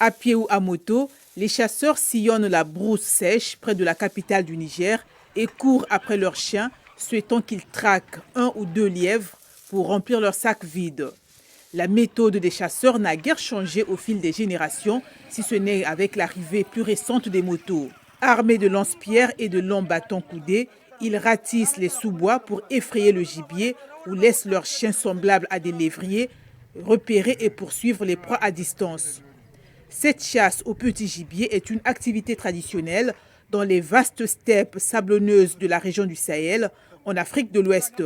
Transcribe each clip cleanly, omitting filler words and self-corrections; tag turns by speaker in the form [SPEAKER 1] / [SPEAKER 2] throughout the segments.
[SPEAKER 1] À pied ou à moto, les chasseurs sillonnent la brousse sèche près de la capitale du Niger et courent après leurs chiens, souhaitant qu'ils traquent 1 ou 2 lièvres pour remplir leurs sacs vides. La méthode des chasseurs n'a guère changé au fil des générations, si ce n'est avec l'arrivée plus récente des motos. Armés de lance-pierres et de longs bâtons coudés, ils ratissent les sous-bois pour effrayer le gibier ou laissent leurs chiens semblables à des lévriers repérer et poursuivre les proies à distance. Cette chasse au petit gibier est une activité traditionnelle dans les vastes steppes sablonneuses de la région du Sahel, en Afrique de l'Ouest.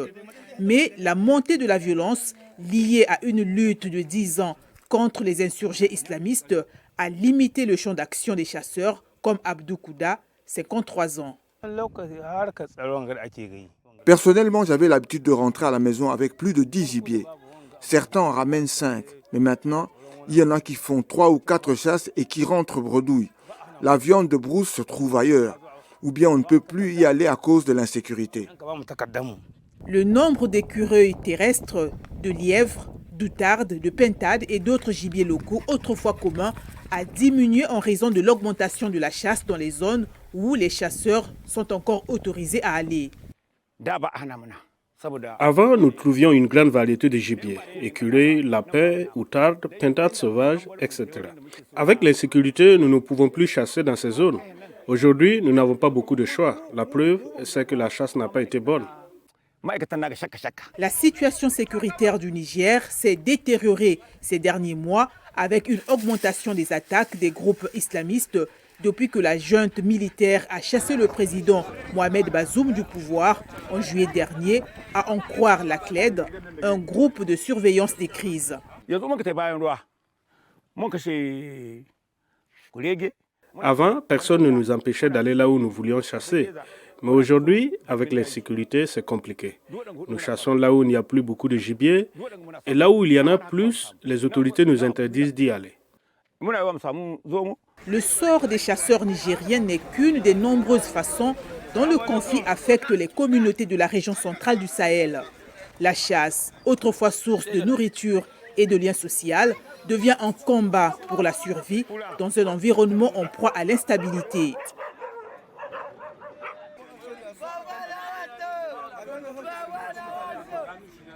[SPEAKER 1] Mais la montée de la violence, liée à une lutte de 10 ans contre les insurgés islamistes, a limité le champ d'action des chasseurs, comme Abdou Kouda, 53 ans.
[SPEAKER 2] Personnellement, j'avais l'habitude de rentrer à la maison avec plus de 10 gibiers. Certains en ramènent 5, mais maintenant, il y en a qui font 3 ou 4 chasses et qui rentrent bredouille. La viande de brousse se trouve ailleurs, ou bien on ne peut plus y aller à cause de l'insécurité.
[SPEAKER 1] Le nombre d'écureuils terrestres, de lièvres, d'outardes, de pintades et d'autres gibiers locaux autrefois communs a diminué en raison de l'augmentation de la chasse dans les zones où les chasseurs sont encore autorisés à aller.
[SPEAKER 3] Avant, nous trouvions une grande variété de gibier, écureuils, lapins, outardes, pintades sauvages, etc. Avec l'insécurité, nous ne pouvons plus chasser dans ces zones. Aujourd'hui, nous n'avons pas beaucoup de choix. La preuve, c'est que la chasse n'a pas été bonne.
[SPEAKER 1] La situation sécuritaire du Niger s'est détériorée ces derniers mois avec une augmentation des attaques des groupes islamistes depuis que la junte militaire a chassé le président Mohamed Bazoum du pouvoir en juillet dernier, à en croire la CLED, un groupe de surveillance des crises.
[SPEAKER 3] Avant, personne ne nous empêchait d'aller là où nous voulions chasser. Mais aujourd'hui, avec l'insécurité, c'est compliqué. Nous chassons là où il n'y a plus beaucoup de gibier, et là où il y en a plus, les autorités nous interdisent d'y aller.
[SPEAKER 1] Le sort des chasseurs nigériens n'est qu'une des nombreuses façons dont le conflit affecte les communautés de la région centrale du Sahel. La chasse, autrefois source de nourriture et de lien social, devient un combat pour la survie dans un environnement en proie à l'instabilité.